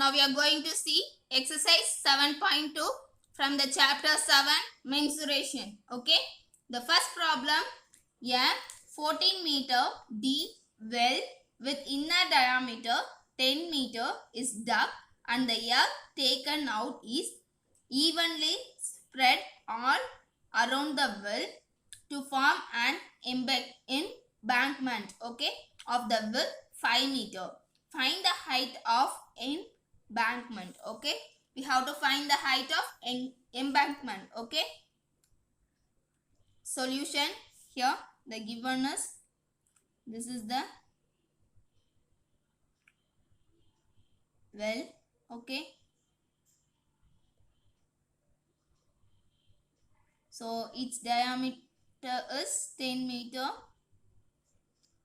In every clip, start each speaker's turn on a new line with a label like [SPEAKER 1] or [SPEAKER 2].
[SPEAKER 1] Now we are going to see exercise 7.2 from the chapter 7 mensuration. Okay. The first problem, a 14 meter deep well with inner diameter 10 meter is dug and the earth taken out is evenly spread all around the well to form an embankment, okay, of the width 5 meter. Find the height of embankment. Okay, we have to find the height of embankment. Okay, solution here the given is, this is the well. Okay, so its diameter is 10 meter.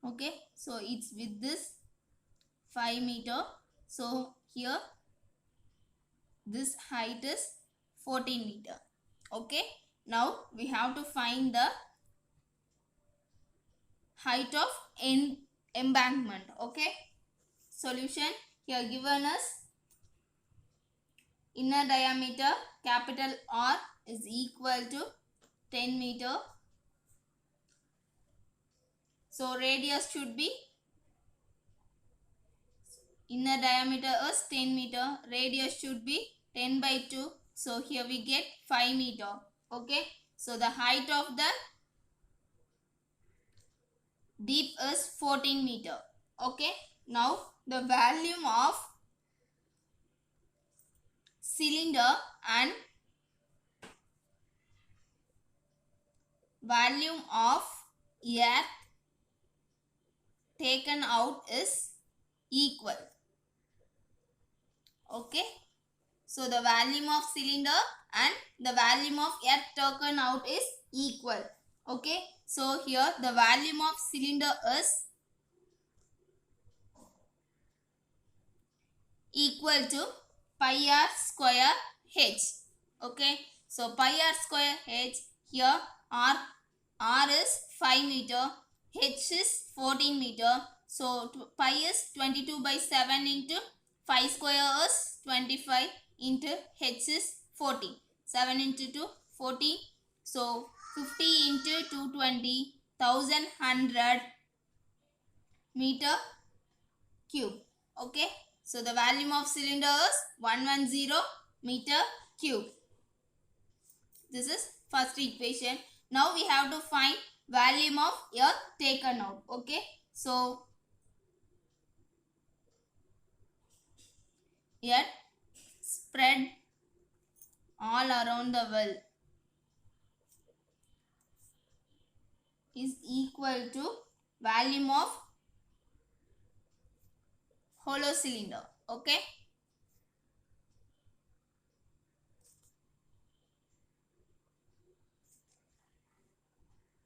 [SPEAKER 1] Okay, so its width is 5 meter. So here this height is 14 meter. Okay, now we have to find the height of embankment. Okay, solution here given us, inner diameter capital R is equal to 10 meter. So radius should be, inner diameter is 10 meter, radius should be 10 by 2. So here we get 5 meter. Okay, so the height of the deep is 14 meter. Okay, now the volume of cylinder and volume of air taken out is equal. Okay, so the volume of cylinder and the volume of air taken out is equal. Okay, so here the volume of cylinder is equal to pi r square h. Okay, so pi r square h, here r is 5 meter, h is 14 meter. So pi is 22 by 7 into 5 square is 25 into h is 40. 7 into 2, 40. So 50 into 220, 1100 meter cube. Okay, so the volume of cylinder is 110 meter cube. This is first equation. Now we have to find volume of earth taken out. Okay, so earth spread all around the well is equal to volume of hollow cylinder. Okay,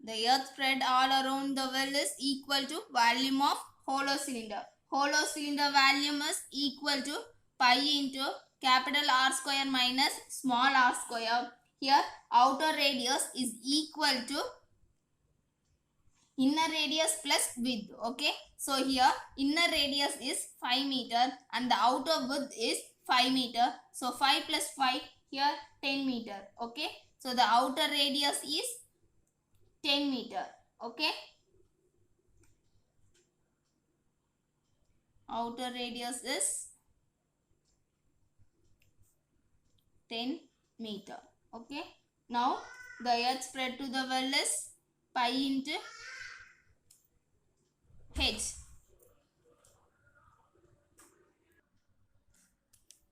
[SPEAKER 1] the earth spread all around the well is equal to volume of hollow cylinder. Hollow cylinder volume is equal to pi into capital R square minus small r square. Here outer radius is equal to inner radius plus width. Okay, so here inner radius is 5 meter and the outer width is 5 meter. So 5 plus 5, here 10 meter. Okay, so the outer radius is 10 meter. Okay, outer radius is 10 meter. Okay, now the earth spread to the well is pi into h.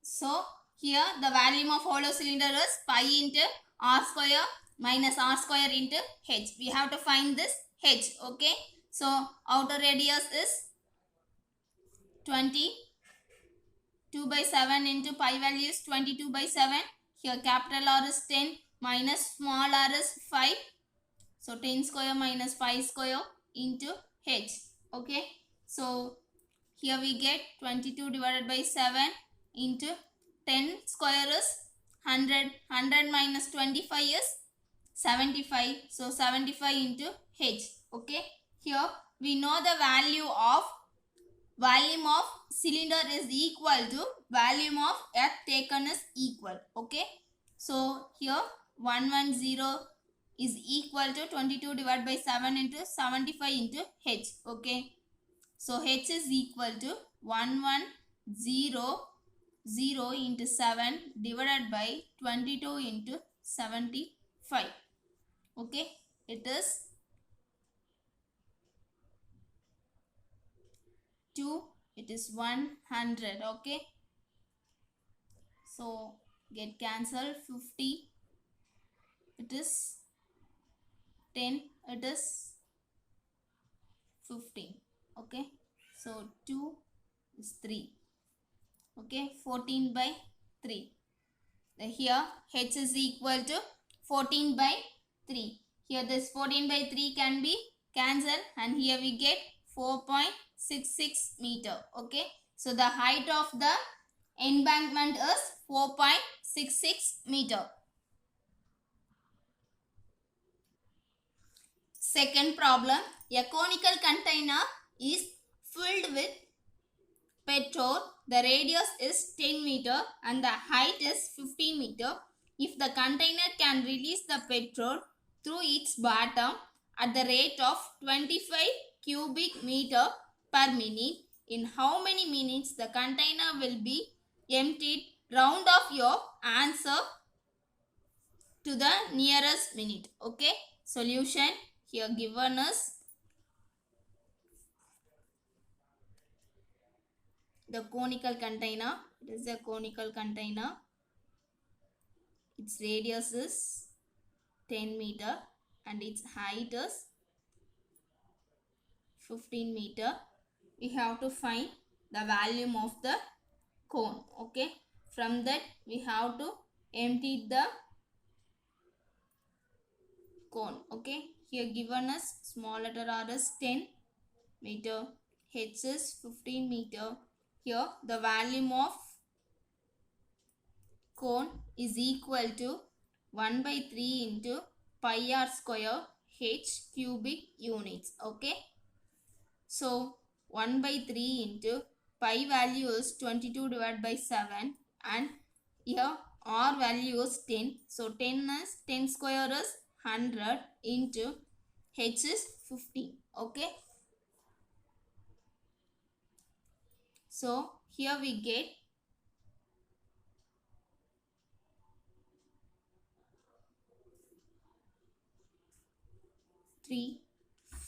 [SPEAKER 1] So here the volume of hollow cylinder is pi into r square minus r square into h. We have to find this h. Okay, so outer radius is 22 by 7 into pi value is 22 by 7. Here capital R is 10 minus small r is 5. So 10 square minus 5 square into h. Okay, so here we get 22 divided by 7 into 10 square is 100. 100 minus 25 is 75. So 75 into h. Okay, here we know the value of volume of cylinder is equal to volume of earth taken is equal. Okay. So here 110 is equal to 22 divided by 7 into 75 into H. Okay. So H is equal to 1100 into 7 divided by 22 into 75. Okay. It is 2. It is 100. Okay. So get cancelled. 50. It is 10. It is 15. Okay. So 2 is 3. Okay. 14 by 3. Here H is equal to 14 by 3. Here this 14 by 3 can be cancelled and here we get 4.66 meter. Okay. So the height of the embankment is 4.66 meter. Second problem. A conical container is filled with petrol. The radius is 10 meter and the height is 15 meter. If the container can release the petrol through its bottom at the rate of 25 cubic meter per minute, in how many minutes the container will be emptied? Round off your answer to the nearest minute. Okay. Solution here given is the conical container. It is a conical container. Its radius is 10 meter and its height is 15 meter. We have to find the volume of the cone. Okay. From that we have to empty the cone. Okay. Here given us small letter r is 10 meter. H is 15 meter. Here the volume of cone is equal to 1 by 3 into pi r square h cubic units. Okay. So 1 by 3 into pi value is 22 divided by 7 and here r value is 10. So 10 square is 100 into h is 15. Okay. So here we get 3,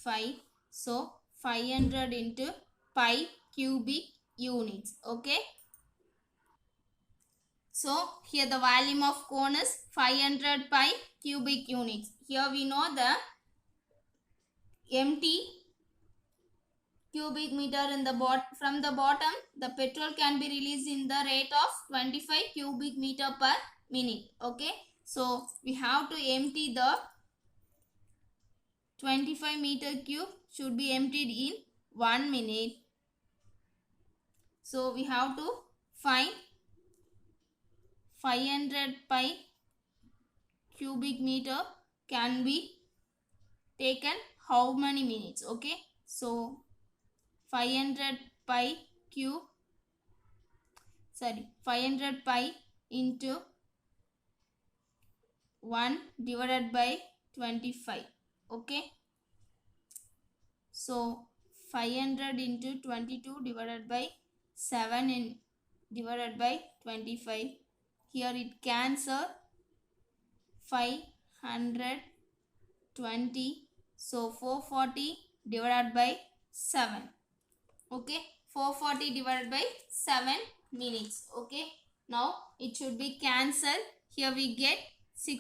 [SPEAKER 1] 5. So 500 into pi cubic units. Okay. So here the volume of cone is 500 pi cubic units. Here we know the empty cubic meter in the from the bottom the petrol can be released in the rate of 25 cubic meter per minute. Okay. So we have to empty the 25 meter cube should be emptied in 1 minute. So we have to find 500 pi cubic meter can be taken how many minutes. Okay. So 500 pi 500 pi into 1 divided by 25. Okay. So 500 into 22 divided by 7 in divided by 25. Here it cancel 520. So 440 divided by 7. Okay. 440 divided by 7 minutes. Okay. Now it should be cancelled. Here we get 7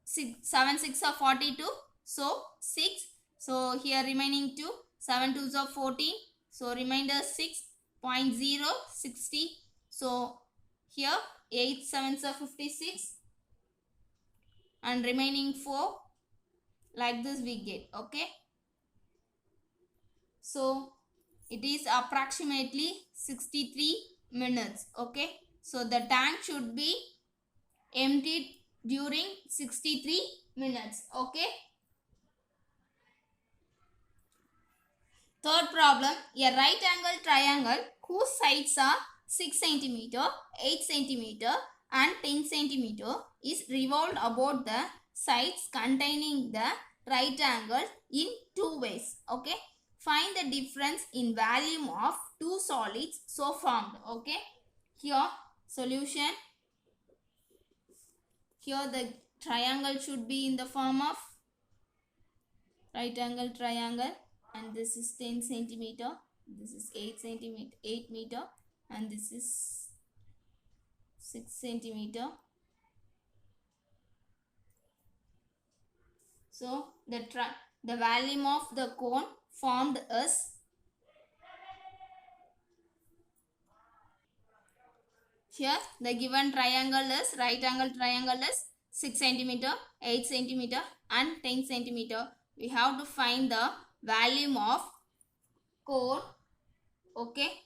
[SPEAKER 1] 6 are 42. So 6. So here remaining 2. 7 2s are 14. So remainder 6.060. So here 8 7s are 56. And remaining 4. Like this we get. Okay. So it is approximately 63 minutes. Okay. So the tank should be emptied during 63 minutes. Okay. Third problem, a right angle triangle whose sides are 6 cm, 8 cm and 10 cm is revolved about the sides containing the right angle in two ways. Okay. Find the difference in volume of two solids so formed. Okay. Here solution. Here the triangle should be in the form of right angle triangle, and this is 10 centimeter, this is 8 centimeter, 8 meter, and this is 6 centimeter. So the volume of the cone formed is here the given triangle is right angle triangle is 6 centimeter, 8 centimeter and 10 centimeter. We have to find the volume of cone. Okay,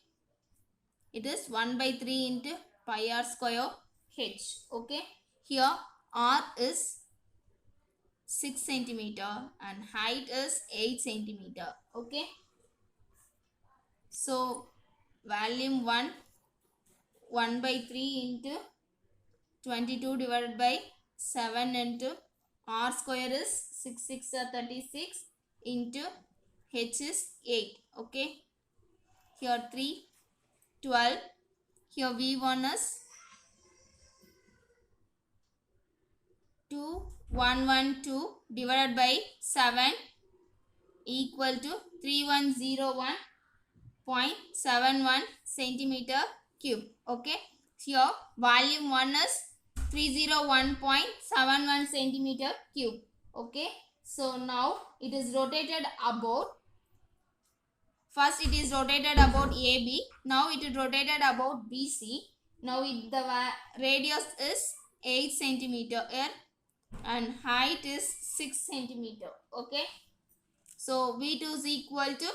[SPEAKER 1] it is 1 by 3 into pi r square h. Okay, here r is 6 centimeter and height is 8 centimeter. Okay, so volume 1 by 3 into 22 divided by 7 into r square is 6 6 are 36 into h is 8. Okay, here 3 12. Here v1 is 2112 divided by 7 equal to 3101.71 centimeter cube. Okay, here volume 1 is 301.71 centimeter cube. Okay, so now it is rotated about. First it is rotated about AB. Now it is rotated about BC. Now the radius is 8 centimeter here and height is 6 centimeter. Okay, so V2 is equal to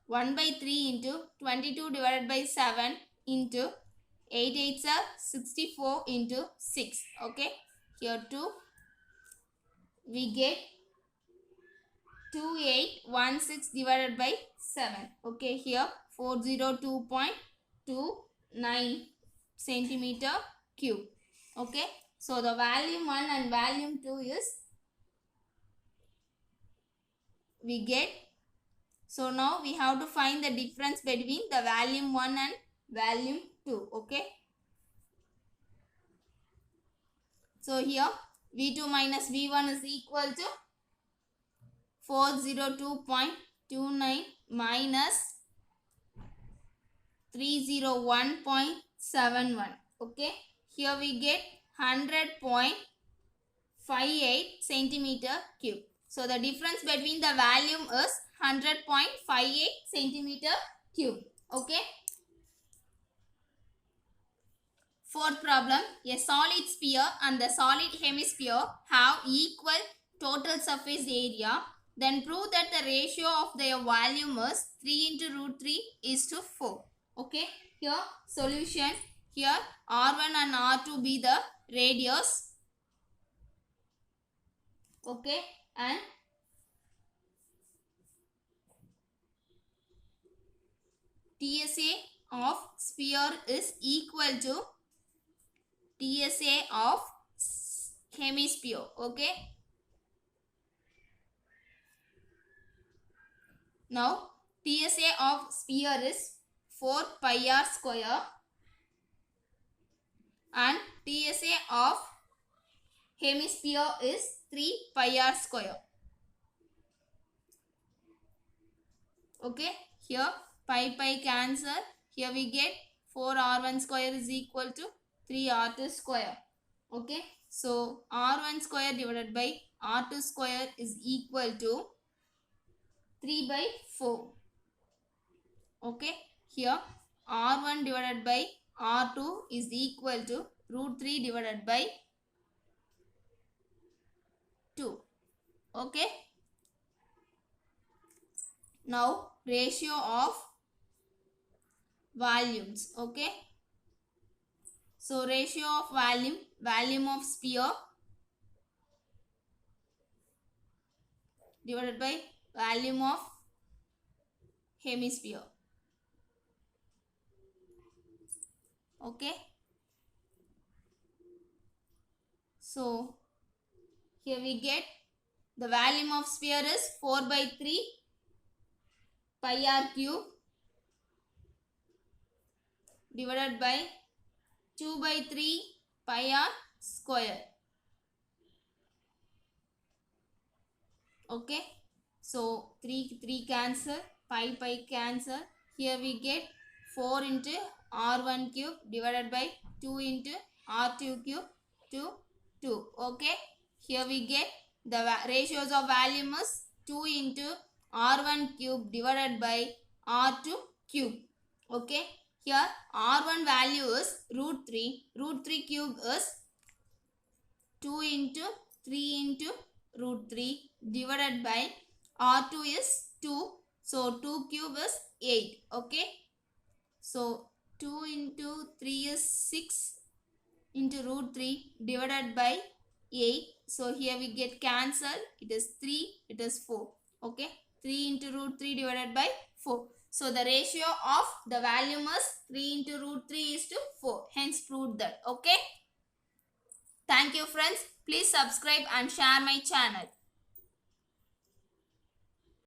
[SPEAKER 1] 1 by 3 into 22 divided by 7 into 8 8s are 64 into 6. Okay, here 2 we get 2816 divided by 7. Okay, here 402.29 centimeter cube. Okay, so the volume 1 and volume 2 is we get. So now we have to find the difference between the volume 1 and volume 2. Okay, so here V2 minus V1 is equal to 402.29 minus 301.71. Okay, here we get 100.58 centimeter cube. So the difference between the volume is 100.58 centimeter cube. Okay. Fourth problem, a solid sphere and the solid hemisphere have equal total surface area. Then prove that the ratio of their volume is 3 into root 3 is to 4. Okay, here solution. Here R1 and R2 be the radius. Okay, and TSA of sphere is equal to TSA of hemisphere. Okay, now TSA of sphere is 4 pi r square and TSA of hemisphere is 3 pi r square. Okay, here pi cancel. Here we get 4r1 square is equal to 3r2 square. Okay, so r1 square divided by r2 square is equal to 3 by 4. Okay, here r1 divided by r2 is equal to root 3 divided by 2. Okay, now ratio of volumes. Okay, so ratio of volume of sphere divided by volume of hemisphere. Okay. So here we get the volume of sphere is 4 by 3 pi r cube divided by 2 by 3 pi r square. Okay. So 3 cancel, pi cancel. Here we get 4 into r1 cube divided by 2 into r2 cube to 2. Okay. Here we get the ratios of volume is 2 into r1 cube divided by r2 cube. Okay. Here r1 value is root 3. Root 3 cube is 2 into 3 into root 3 divided by r2 is 2. So 2 cube is 8. Okay. So 2 into 3 is 6 into root 3 divided by 8. So here we get cancel. It is 3. It is 4. Okay. 3 into root 3 divided by 4. So the ratio of the volume is 3 into root 3 is to 4. Hence proved that. Okay. Thank you friends. Please subscribe and share my channel.